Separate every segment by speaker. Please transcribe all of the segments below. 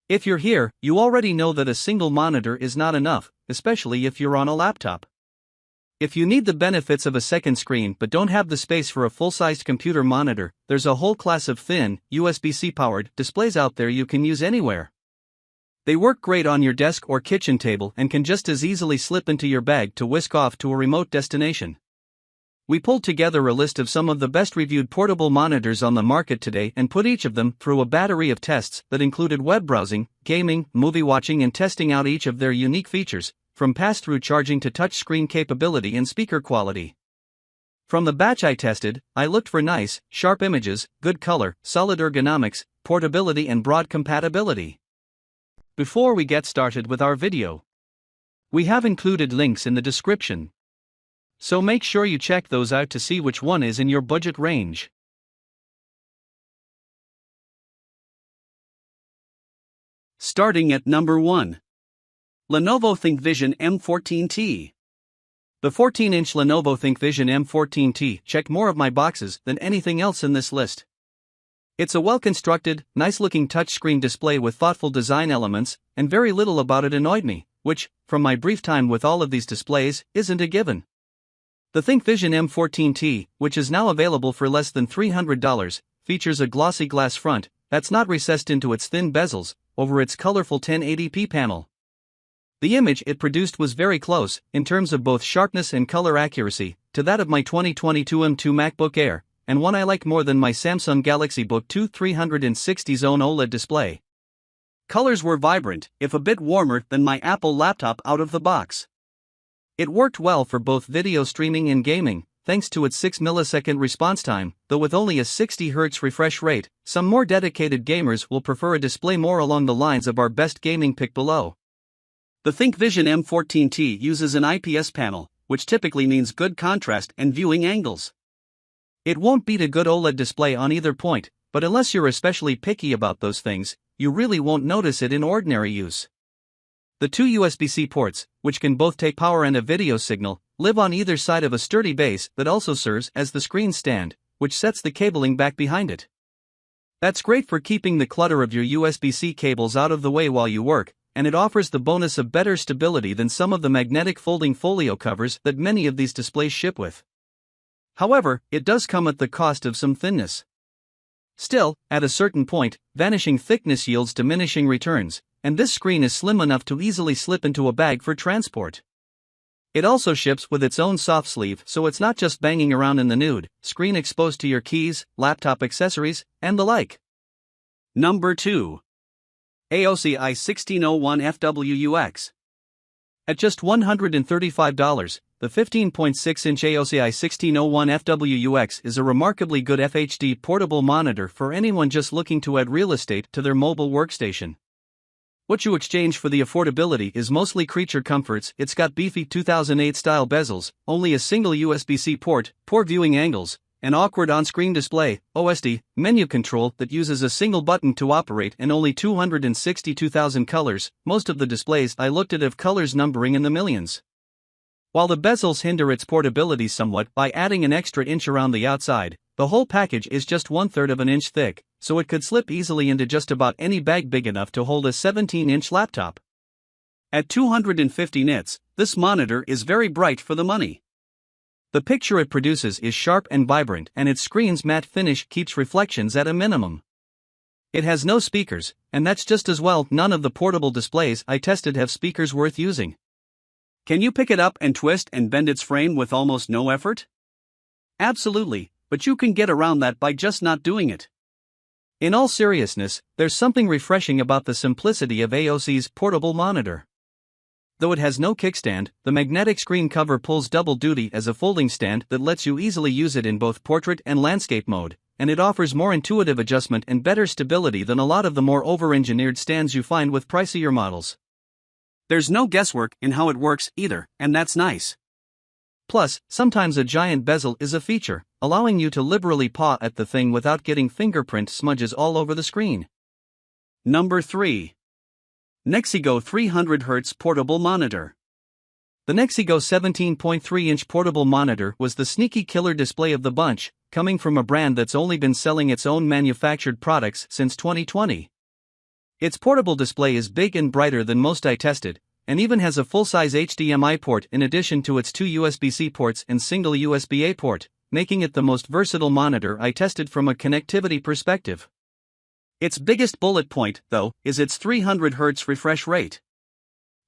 Speaker 1: If you're here, you already know that a single monitor is not enough, especially if you're on a laptop. If you need the benefits of a second screen but don't have the space for a full-sized computer monitor, there's a whole class of thin, USB-C powered displays out there you can use anywhere. They work great on your desk or kitchen table and can just as easily slip into your bag to whisk off to a remote destination. We pulled together a list of some of the best reviewed portable monitors on the market today and put each of them through a battery of tests that included web browsing, gaming, movie watching, and testing out each of their unique features, from pass-through charging to touchscreen capability and speaker quality. From the batch I tested, I looked for nice, sharp images, good color, solid ergonomics, portability, and broad compatibility. Before we get started with our video, we have included links in the description, so make sure you check those out to see which one is in your budget range. Starting at number 1. Lenovo ThinkVision M14T. The 14-inch Lenovo ThinkVision M14T checked more of my boxes than anything else in this list. It's a well-constructed, nice-looking touchscreen display with thoughtful design elements, and very little about it annoyed me, which, from my brief time with all of these displays, isn't a given. The ThinkVision M14T, which is now available for less than $300, features a glossy glass front that's not recessed into its thin bezels over its colorful 1080p panel. The image it produced was very close, in terms of both sharpness and color accuracy, to that of my 2022 M2 MacBook Air, and one I like more than my Samsung Galaxy Book 2 360-zone OLED display. Colors were vibrant, if a bit warmer than my Apple laptop out of the box. It worked well for both video streaming and gaming, thanks to its 6 millisecond response time, though with only a 60 Hz refresh rate, some more dedicated gamers will prefer a display more along the lines of our best gaming pick below. The ThinkVision M14T uses an IPS panel, which typically means good contrast and viewing angles. It won't beat a good OLED display on either point, but unless you're especially picky about those things, you really won't notice it in ordinary use. The two USB-C ports, which can both take power and a video signal, live on either side of a sturdy base that also serves as the screen stand, which sets the cabling back behind it. That's great for keeping the clutter of your USB-C cables out of the way while you work, and it offers the bonus of better stability than some of the magnetic folding folio covers that many of these displays ship with. However, it does come at the cost of some thinness. Still, at a certain point, vanishing thickness yields diminishing returns, and this screen is slim enough to easily slip into a bag for transport. It also ships with its own soft sleeve, so it's not just banging around in the nude, screen exposed to your keys, laptop accessories, and the like. Number 2. AOC i1601FWUX. At just $135, the 15.6-inch AOC i1601FWUX is a remarkably good FHD portable monitor for anyone just looking to add real estate to their mobile workstation. What you exchange for the affordability is mostly creature comforts. It's got beefy 2008-style bezels, only a single USB-C port, poor viewing angles, an awkward on-screen display, OSD, menu control that uses a single button to operate, and only 262,000 colors. Most of the displays I looked at have colors numbering in the millions. While the bezels hinder its portability somewhat by adding an extra inch around the outside, the whole package is just 1/3 of an inch thick, so it could slip easily into just about any bag big enough to hold a 17-inch laptop. At 250 nits, this monitor is very bright for the money. The picture it produces is sharp and vibrant, and its screen's matte finish keeps reflections at a minimum. It has no speakers, and that's just as well. None of the portable displays I tested have speakers worth using. Can you pick it up and twist and bend its frame with almost no effort? Absolutely, but you can get around that by just not doing it. In all seriousness, there's something refreshing about the simplicity of AOC's portable monitor. Though it has no kickstand, the magnetic screen cover pulls double duty as a folding stand that lets you easily use it in both portrait and landscape mode, and it offers more intuitive adjustment and better stability than a lot of the more over-engineered stands you find with pricier models. There's no guesswork in how it works either, and that's nice. Plus, sometimes a giant bezel is a feature, allowing you to liberally paw at the thing without getting fingerprint smudges all over the screen. Number 3. NexiGo 300Hz Portable Monitor. The NexiGo 17.3-inch portable monitor was the sneaky killer display of the bunch, coming from a brand that's only been selling its own manufactured products since 2020. Its portable display is big and brighter than most I tested, and even has a full-size HDMI port in addition to its 2 USB-C ports and single USB-A port, making it the most versatile monitor I tested from a connectivity perspective. Its biggest bullet point, though, is its 300 Hz refresh rate.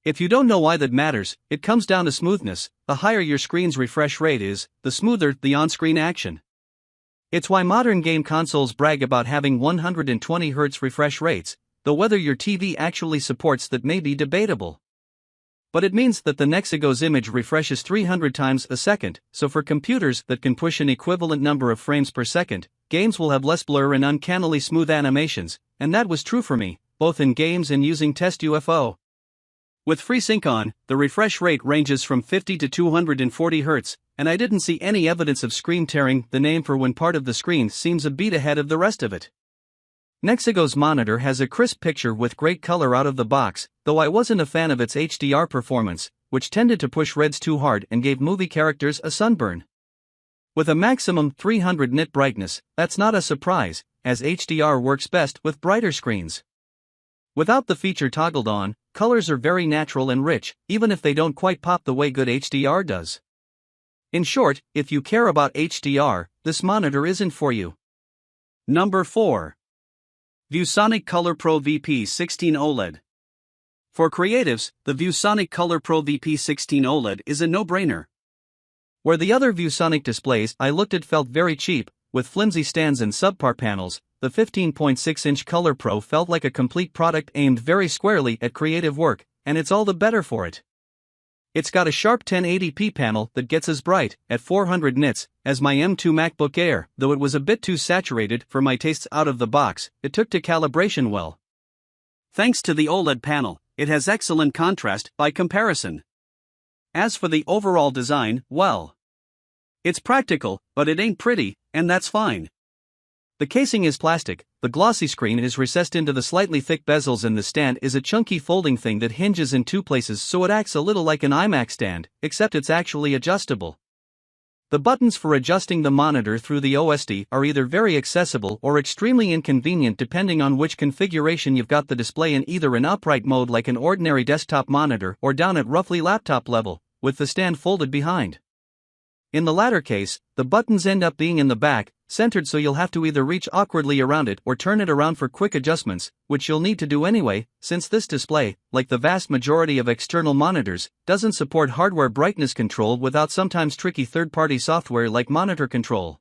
Speaker 1: If you don't know why that matters, it comes down to smoothness. The higher your screen's refresh rate is, the smoother the on-screen action. It's why modern game consoles brag about having 120 Hz refresh rates, though whether your TV actually supports that may be debatable. But it means that the NexiGo's image refreshes 300 times a second, so for computers that can push an equivalent number of frames per second, games will have less blur and uncannily smooth animations, and that was true for me, both in games and using Test UFO. With FreeSync on, the refresh rate ranges from 50 to 240 Hz, and I didn't see any evidence of screen tearing, the name for when part of the screen seems a beat ahead of the rest of it. NexiGo's monitor has a crisp picture with great color out of the box, though I wasn't a fan of its HDR performance, which tended to push reds too hard and gave movie characters a sunburn. With a maximum 300 nit brightness, that's not a surprise, as HDR works best with brighter screens. Without the feature toggled on, colors are very natural and rich, even if they don't quite pop the way good HDR does. In short, if you care about HDR, this monitor isn't for you. Number 4. ViewSonic Color Pro VP16 OLED. For creatives, the ViewSonic Color Pro VP16 OLED is a no-brainer. Where the other ViewSonic displays I looked at felt very cheap, with flimsy stands and subpar panels, the 15.6-inch ColorPro felt like a complete product aimed very squarely at creative work, and it's all the better for it. It's got a sharp 1080p panel that gets as bright, at 400 nits, as my M2 MacBook Air, though it was a bit too saturated for my tastes out of the box. It took to calibration well. Thanks to the OLED panel, it has excellent contrast by comparison. As for the overall design, well, it's practical, but it ain't pretty, and that's fine. The casing is plastic, the glossy screen is recessed into the slightly thick bezels, and the stand is a chunky folding thing that hinges in two places, so it acts a little like an iMac stand, except it's actually adjustable. The buttons for adjusting the monitor through the OSD are either very accessible or extremely inconvenient depending on which configuration you've got the display in, either in upright mode like an ordinary desktop monitor or down at roughly laptop level, with the stand folded behind. In the latter case, the buttons end up being in the back, centered, so you'll have to either reach awkwardly around it or turn it around for quick adjustments, which you'll need to do anyway, since this display, like the vast majority of external monitors, doesn't support hardware brightness control without sometimes tricky third-party software like Monitor Control.